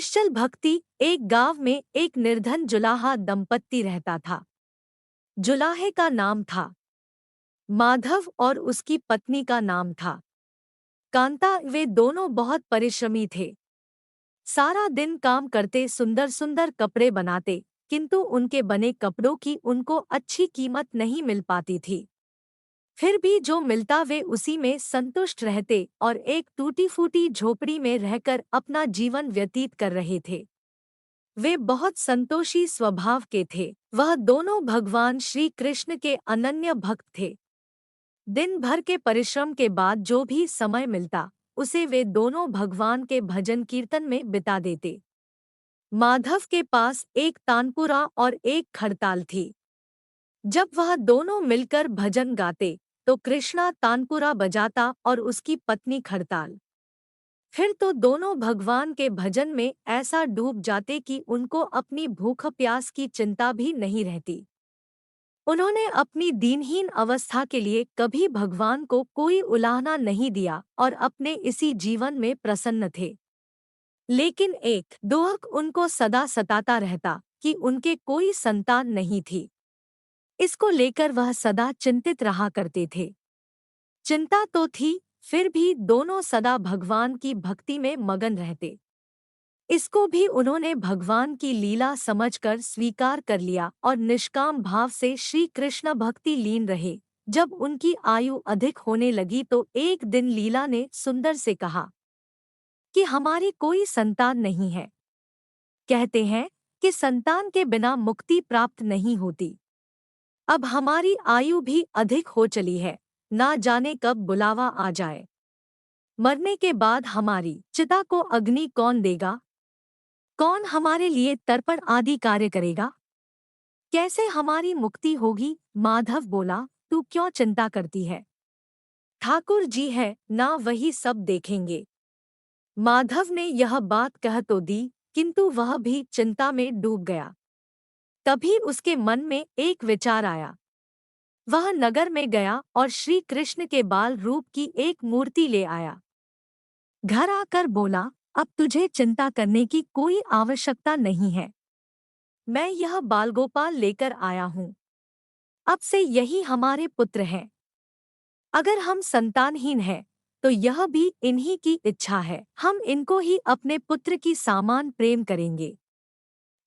निश्चल भक्ति। एक गांव में एक निर्धन जुलाहा दंपत्ति रहता था। जुलाहे का नाम था माधव और उसकी पत्नी का नाम था कांता। वे दोनों बहुत परिश्रमी थे। सारा दिन काम करते, सुंदर सुंदर कपड़े बनाते, किंतु उनके बने कपड़ों की उनको अच्छी कीमत नहीं मिल पाती थी। फिर भी जो मिलता वे उसी में संतुष्ट रहते और एक टूटी फूटी झोपड़ी में रहकर अपना जीवन व्यतीत कर रहे थे। वे बहुत संतोषी स्वभाव के थे। वह दोनों भगवान श्री कृष्ण के अनन्य भक्त थे। दिन भर के परिश्रम के बाद जो भी समय मिलता उसे वे दोनों भगवान के भजन कीर्तन में बिता देते। माधव के पास एक तानपुरा और एक खड़ताल थी। जब वह दोनों मिलकर भजन गाते तो कृष्णा तानपुरा बजाता और उसकी पत्नी खड़ताल। फिर तो दोनों भगवान के भजन में ऐसा डूब जाते कि उनको अपनी भूख प्यास की चिंता भी नहीं रहती। उन्होंने अपनी दीनहीन अवस्था के लिए कभी भगवान को कोई उलाहना नहीं दिया और अपने इसी जीवन में प्रसन्न थे। लेकिन एक दुख उनको सदा सताता रहता कि उनके कोई संतान नहीं थी। इसको लेकर वह सदा चिंतित रहा करते थे। चिंता तो थी, फिर भी दोनों सदा भगवान की भक्ति में मगन रहते। इसको भी उन्होंने भगवान की लीला समझकर स्वीकार कर लिया और निष्काम भाव से श्री कृष्ण भक्ति लीन रहे। जब उनकी आयु अधिक होने लगी तो एक दिन लीला ने सुंदर से कहा कि हमारी कोई संतान नहीं है। कहते हैं कि संतान के बिना मुक्ति प्राप्त नहीं होती। अब हमारी आयु भी अधिक हो चली है, ना जाने कब बुलावा आ जाए। मरने के बाद हमारी चिता को अग्नि कौन देगा? कौन हमारे लिए तर्पण आदि कार्य करेगा? कैसे हमारी मुक्ति होगी? माधव बोला, तू क्यों चिंता करती है? ठाकुर जी है ना, वही सब देखेंगे। माधव ने यह बात कह तो दी, किंतु वह भी चिंता में डूब गया। तभी उसके मन में एक विचार आया। वह नगर में गया और श्री कृष्ण के बाल रूप की एक मूर्ति ले आया। घर आकर बोला, अब तुझे चिंता करने की कोई आवश्यकता नहीं है। मैं यह बालगोपाल लेकर आया हूँ। अब से यही हमारे पुत्र हैं। अगर हम संतानहीन हैं, तो यह भी इन्हीं की इच्छा है। हम इनको ही अपने पुत्र की समान प्रेम करेंगे।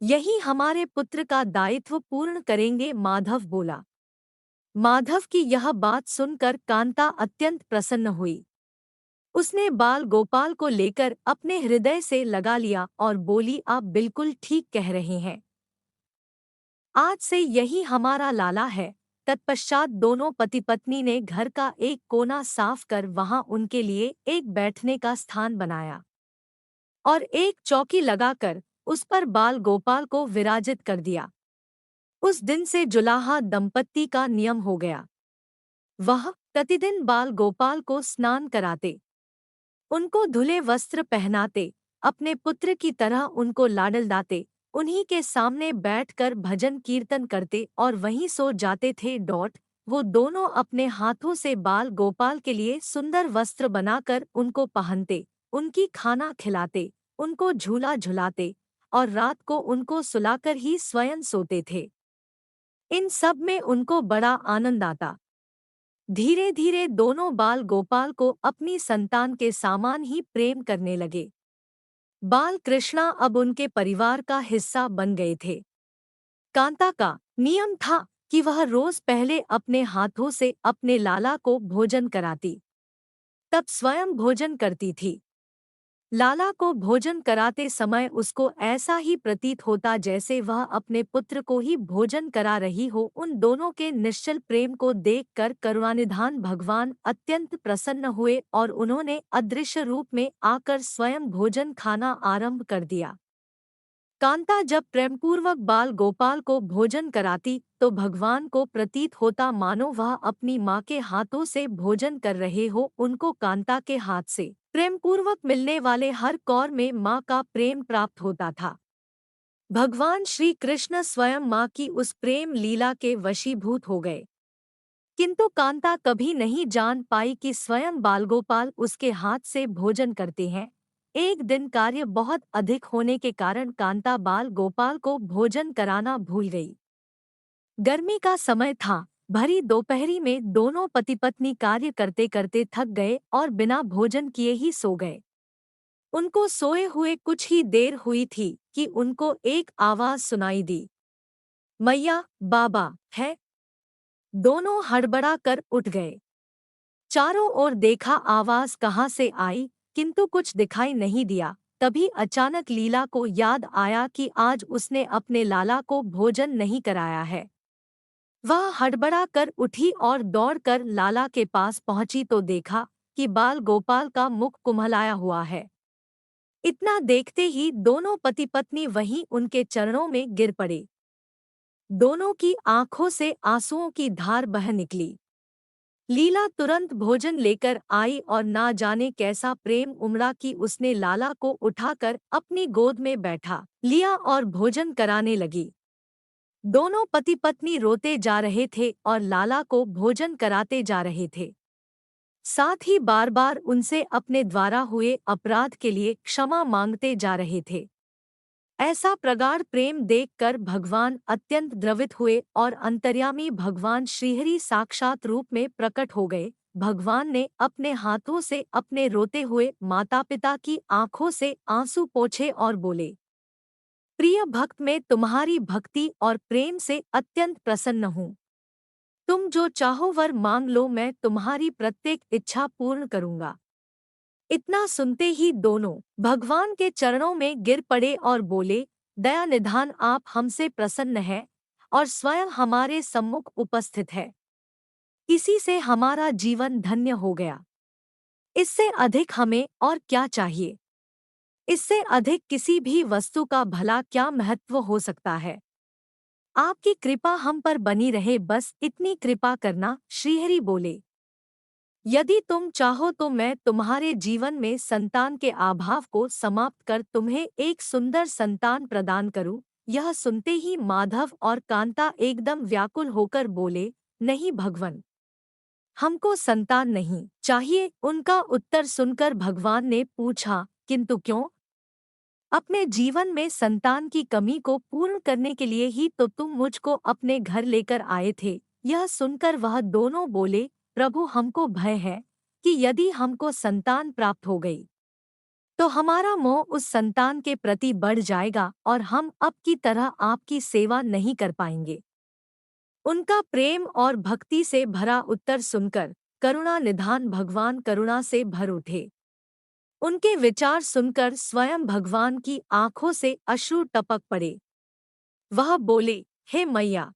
यही हमारे पुत्र का दायित्व पूर्ण करेंगे। माधव बोला। माधव की यह बात सुनकर कांता अत्यंत प्रसन्न हुई। उसने बाल गोपाल को लेकर अपने हृदय से लगा लिया और बोली, आप बिल्कुल ठीक कह रहे हैं। आज से यही हमारा लाला है। तत्पश्चात दोनों पति पत्नी ने घर का एक कोना साफ कर वहां उनके लिए एक बैठने का स्थान बनाया और एक चौकी लगाकर उस पर बाल गोपाल को विराजित कर दिया। उस दिन से जुलाहा दंपत्ति का नियम हो गया। वह प्रतिदिन बाल गोपाल को स्नान कराते, उनको धुले वस्त्र पहनाते, अपने पुत्र की तरह उनको लाडलदाते, उन्हीं के सामने बैठकर भजन कीर्तन करते और वहीं सो जाते थे। वो दोनों अपने हाथों से बाल गोपाल के लिए सुंदर वस्त्र बनाकर उनको पहनते, उनकी खाना खिलाते, उनको झूला झुलाते और रात को उनको सुलाकर ही स्वयं सोते थे। इन सब में उनको बड़ा आनंद आता। धीरे धीरे दोनों बाल गोपाल को अपनी संतान के समान ही प्रेम करने लगे। बाल कृष्णा अब उनके परिवार का हिस्सा बन गए थे। कांता का नियम था कि वह रोज पहले अपने हाथों से अपने लाला को भोजन कराती, तब स्वयं भोजन करती थी। लाला को भोजन कराते समय उसको ऐसा ही प्रतीत होता जैसे वह अपने पुत्र को ही भोजन करा रही हो। उन दोनों के निश्चल प्रेम को देखकर करुणानिधान भगवान अत्यंत प्रसन्न हुए और उन्होंने अदृश्य रूप में आकर स्वयं भोजन खाना आरंभ कर दिया। कांता जब प्रेमपूर्वक बाल गोपाल को भोजन कराती तो भगवान को प्रतीत होता मानो वह अपनी माँ के हाथों से भोजन कर रहे हो। उनको कांता के हाथ से प्रेमपूर्वक मिलने वाले हर कौर में माँ का प्रेम प्राप्त होता था। भगवान श्री कृष्ण स्वयं माँ की उस प्रेम लीला के वशीभूत हो गए। किंतु कांता कभी नहीं जान पाई कि स्वयं बालगोपाल उसके हाथ से भोजन करते हैं। एक दिन कार्य बहुत अधिक होने के कारण कांता बाल गोपाल को भोजन कराना भूल गई। गर्मी का समय था। भरी दोपहरी में दोनों पति पत्नी कार्य करते करते थक गए और बिना भोजन किए ही सो गए। उनको सोए हुए कुछ ही देर हुई थी कि उनको एक आवाज सुनाई दी, मैया, बाबा है। दोनों हड़बड़ा कर उठ गए। चारों ओर देखा आवाज कहाँ से आई, किंतु कुछ दिखाई नहीं दिया। तभी अचानक लीला को याद आया कि आज उसने अपने लाला को भोजन नहीं कराया है। वह हड़बड़ा कर उठी और दौड़कर लाला के पास पहुंची तो देखा कि बाल गोपाल का मुख कुम्हलाया हुआ है। इतना देखते ही दोनों पति पत्नी वहीं उनके चरणों में गिर पड़े। दोनों की आंखों से आंसुओं की धार बह निकली। लीला तुरंत भोजन लेकर आई और ना जाने कैसा प्रेम उमड़ा कि उसने लाला को उठाकर अपनी गोद में बैठा लिया और भोजन कराने लगी। दोनों पति पत्नी रोते जा रहे थे और लाला को भोजन कराते जा रहे थे। साथ ही बार बार उनसे अपने द्वारा हुए अपराध के लिए क्षमा मांगते जा रहे थे। ऐसा प्रगाढ़ प्रेम देखकर भगवान अत्यंत द्रवित हुए और अंतर्यामी भगवान श्रीहरि साक्षात रूप में प्रकट हो गए। भगवान ने अपने हाथों से अपने रोते हुए माता पिता की आंखों से आंसू पोंछे और बोले, प्रिय भक्त, मैं तुम्हारी भक्ति और प्रेम से अत्यंत प्रसन्न हूँ। तुम जो चाहो वर मांग लो, मैं तुम्हारी प्रत्येक इच्छा पूर्ण करूँगा। इतना सुनते ही दोनों भगवान के चरणों में गिर पड़े और बोले, दया निधान, आप हमसे प्रसन्न हैं और स्वयं हमारे सम्मुख उपस्थित है। इसी से हमारा जीवन धन्य हो गया। इससे अधिक हमें और क्या चाहिए? इससे अधिक किसी भी वस्तु का भला क्या महत्व हो सकता है? आपकी कृपा हम पर बनी रहे, बस इतनी कृपा करना। श्रीहरि बोले, यदि तुम चाहो तो मैं तुम्हारे जीवन में संतान के अभाव को समाप्त कर तुम्हें एक सुंदर संतान प्रदान करूं। यह सुनते ही माधव और कांता एकदम व्याकुल होकर बोले, नहीं भगवान, हमको संतान नहीं चाहिए। उनका उत्तर सुनकर भगवान ने पूछा, किंतु क्यों? अपने जीवन में संतान की कमी को पूर्ण करने के लिए ही तो तुम मुझको अपने घर लेकर आए थे। यह सुनकर वह दोनों बोले, प्रभु, हमको भय है कि यदि हमको संतान प्राप्त हो गई तो हमारा मोह उस संतान के प्रति बढ़ जाएगा और हम अब की तरह आपकी सेवा नहीं कर पाएंगे। उनका प्रेम और भक्ति से भरा उत्तर सुनकर करुणा निधान भगवान करुणा से भर उठे। उनके विचार सुनकर स्वयं भगवान की आंखों से अश्रु टपक पड़े। वह बोले, हे मैया,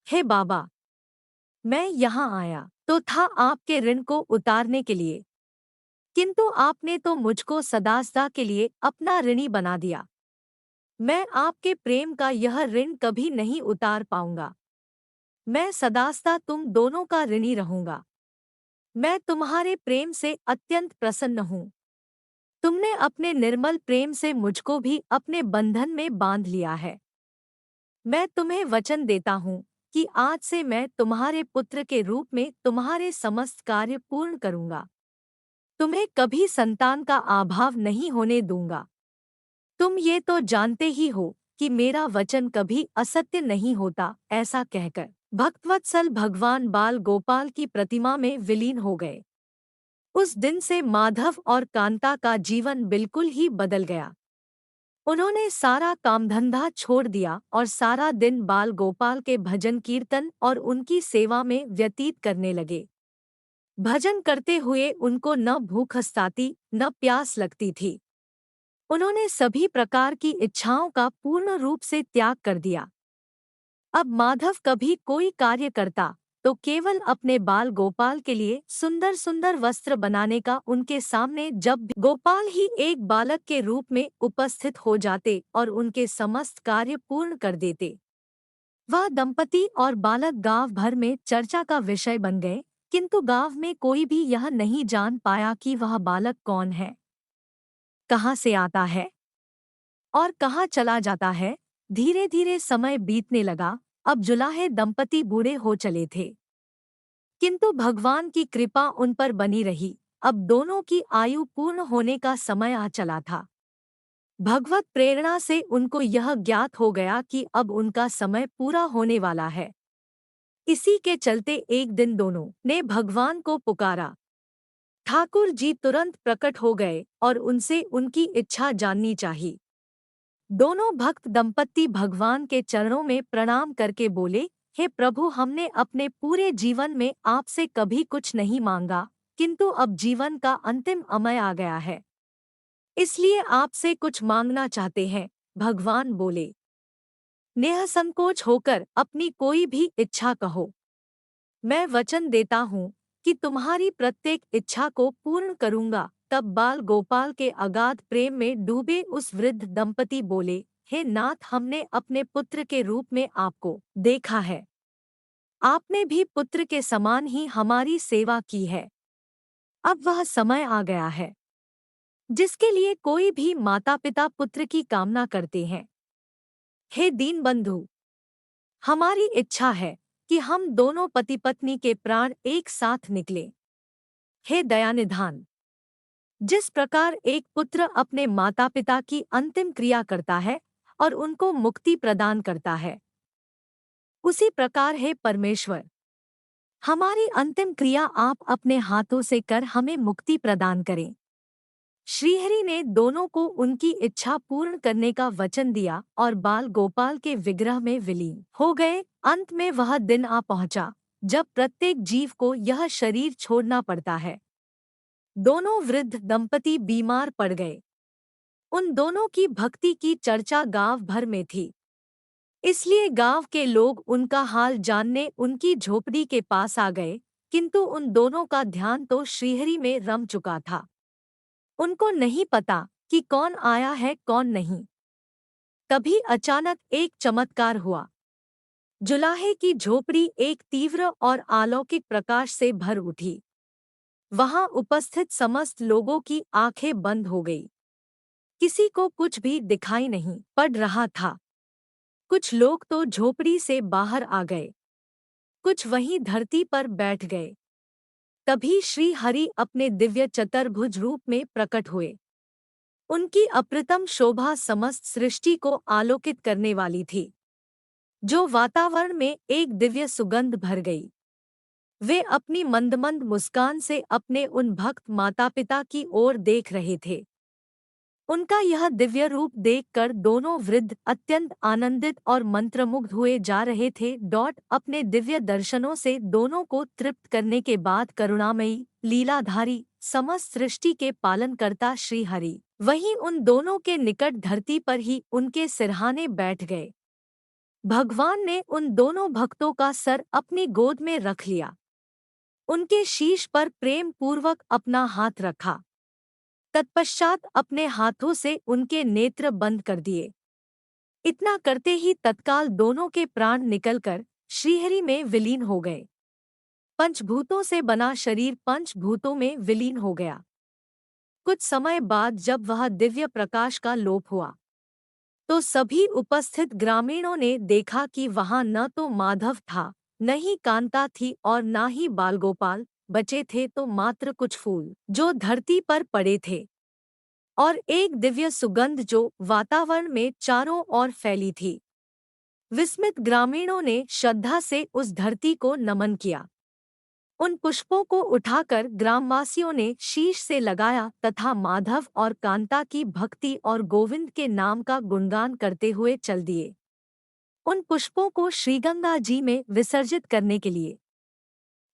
हे बाबा, मैं यहाँ आया तो था आपके ऋण को उतारने के लिए, किंतु आपने तो मुझको सदा के लिए अपना ऋणी बना दिया। मैं आपके प्रेम का यह ऋण कभी नहीं उतार पाऊंगा। मैं सदा तुम दोनों का ऋणी रहूंगा। मैं तुम्हारे प्रेम से अत्यंत प्रसन्न हूँ। तुमने अपने निर्मल प्रेम से मुझको भी अपने बंधन में बांध लिया है। मैं तुम्हें वचन देता हूँ कि आज से मैं तुम्हारे पुत्र के रूप में तुम्हारे समस्त कार्य पूर्ण करूँगा। तुम्हें कभी संतान का अभाव नहीं होने दूंगा। तुम ये तो जानते ही हो कि मेरा वचन कभी असत्य नहीं होता। ऐसा कहकर भक्तवत्सल भगवान बाल गोपाल की प्रतिमा में विलीन हो गए। उस दिन से माधव और कांता का जीवन बिल्कुल ही बदल गया। उन्होंने सारा कामधंधा छोड़ दिया और सारा दिन बाल गोपाल के भजन कीर्तन और उनकी सेवा में व्यतीत करने लगे। भजन करते हुए उनको न भूख सताती न प्यास लगती थी। उन्होंने सभी प्रकार की इच्छाओं का पूर्ण रूप से त्याग कर दिया। अब माधव कभी कोई कार्य करता तो केवल अपने बाल गोपाल के लिए सुंदर सुंदर वस्त्र बनाने का उनके सामने जब भी गोपाल ही एक बालक के रूप में उपस्थित हो जाते और उनके समस्त कार्य पूर्ण कर देते। वह दंपति और बालक गांव भर में चर्चा का विषय बन गए, किंतु गांव में कोई भी यह नहीं जान पाया कि वह बालक कौन है, कहाँ से आता है और कहाँ चला जाता है। धीरे धीरे समय बीतने लगा। अब जुलाहे दंपति बूढ़े हो चले थे, किंतु भगवान की कृपा उन पर बनी रही। अब दोनों की आयु पूर्ण होने का समय आ चला था। भगवत प्रेरणा से उनको यह ज्ञात हो गया कि अब उनका समय पूरा होने वाला है। इसी के चलते एक दिन दोनों ने भगवान को पुकारा। ठाकुर जी तुरंत प्रकट हो गए और उनसे उनकी इच्छा जाननी चाहिए। दोनों भक्त दंपत्ति भगवान के चरणों में प्रणाम करके बोले, हे प्रभु, हमने अपने पूरे जीवन में आपसे कभी कुछ नहीं मांगा, किंतु अब जीवन का अंतिम समय आ गया है, इसलिए आपसे कुछ मांगना चाहते हैं। भगवान बोले, निःसंकोच होकर अपनी कोई भी इच्छा कहो। मैं वचन देता हूँ कि तुम्हारी प्रत्येक इच्छा को पूर्ण करूँगा। तब बाल गोपाल के अगाध प्रेम में डूबे उस वृद्ध दंपति बोले, हे नाथ, हमने अपने पुत्र के रूप में आपको देखा है। आपने भी पुत्र के समान ही हमारी सेवा की है। अब वह समय आ गया है जिसके लिए कोई भी माता पिता पुत्र की कामना करते हैं। हे दीनबंधु, हमारी इच्छा है कि हम दोनों पति पत्नी के प्राण एक साथ निकले। हे दयानिधान, जिस प्रकार एक पुत्र अपने माता पिता की अंतिम क्रिया करता है और उनको मुक्ति प्रदान करता है, उसी प्रकार हे परमेश्वर, हमारी अंतिम क्रिया आप अपने हाथों से कर हमें मुक्ति प्रदान करें। श्रीहरि ने दोनों को उनकी इच्छा पूर्ण करने का वचन दिया और बाल गोपाल के विग्रह में विलीन हो गए। अंत में वह दिन आ पहुंचा जब प्रत्येक जीव को यह शरीर छोड़ना पड़ता है। दोनों वृद्ध दंपति बीमार पड़ गए। उन दोनों की भक्ति की चर्चा गांव भर में थी, इसलिए गांव के लोग उनका हाल जानने उनकी झोपड़ी के पास आ गए, किंतु उन दोनों का ध्यान तो श्रीहरि में रम चुका था। उनको नहीं पता कि कौन आया है कौन नहीं। तभी अचानक एक चमत्कार हुआ। जुलाहे की झोपड़ी एक तीव्र और अलौकिक प्रकाश से भर उठी। वहां उपस्थित समस्त लोगों की आंखें बंद हो गई। किसी को कुछ भी दिखाई नहीं पड़ रहा था। कुछ लोग तो झोपड़ी से बाहर आ गए, कुछ वहीं धरती पर बैठ गए। तभी श्री हरि अपने दिव्य चतुर्भुज रूप में प्रकट हुए। उनकी अप्रतिम शोभा समस्त सृष्टि को आलोकित करने वाली थी, जो वातावरण में एक दिव्य सुगंध भर गई। वे अपनी मंदमंद मुस्कान से अपने उन भक्त माता पिता की ओर देख रहे थे। उनका यह दिव्य रूप देखकर दोनों वृद्ध अत्यंत आनंदित और मंत्रमुग्ध हुए जा रहे थे। अपने दिव्य दर्शनों से दोनों को तृप्त करने के बाद करुणामयी, लीलाधारी, समस्त सृष्टि के पालनकर्ता श्री हरि वहीं उन दोनों के निकट धरती पर ही उनके सिरहाने बैठ गए। भगवान ने उन दोनों भक्तों का सर अपनी गोद में रख लिया, उनके शीश पर प्रेम पूर्वक अपना हाथ रखा। तत्पश्चात अपने हाथों से उनके नेत्र बंद कर दिए। इतना करते ही तत्काल दोनों के प्राण निकलकर श्रीहरि में विलीन हो गए। पंचभूतों से बना शरीर पंचभूतों में विलीन हो गया। कुछ समय बाद जब वह दिव्य प्रकाश का लोप हुआ, तो सभी उपस्थित ग्रामीणों ने देखा कि वहां न तो माधव था, न ही कांता थी और न ही बालगोपाल बचे थे, तो मात्र कुछ फूल जो धरती पर पड़े थे और एक दिव्य सुगंध जो वातावरण में चारों ओर फैली थी। विस्मित ग्रामीणों ने श्रद्धा से उस धरती को नमन किया। उन पुष्पों को उठाकर ग्रामवासियों ने शीश से लगाया तथा माधव और कांता की भक्ति और गोविंद के नाम का गुणगान करते हुए चल दिए। उन पुष्पों को श्रीगंगा जी में विसर्जित करने के लिए।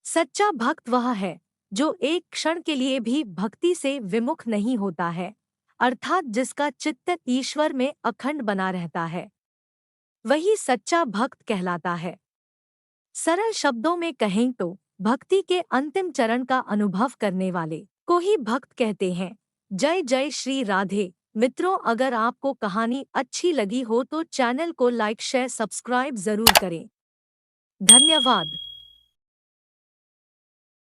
सच्चा भक्त वह है जो एक क्षण के लिए भी भक्ति से विमुख नहीं होता है, अर्थात जिसका चित्त ईश्वर में अखंड बना रहता है, वही सच्चा भक्त कहलाता है। सरल शब्दों में कहें तो भक्ति के अंतिम चरण का अनुभव करने वाले को ही भक्त कहते हैं। जय जय श्री राधे। मित्रों, अगर आपको कहानी अच्छी लगी हो तो चैनल को लाइक शेयर सब्सक्राइब जरूर करें। धन्यवाद।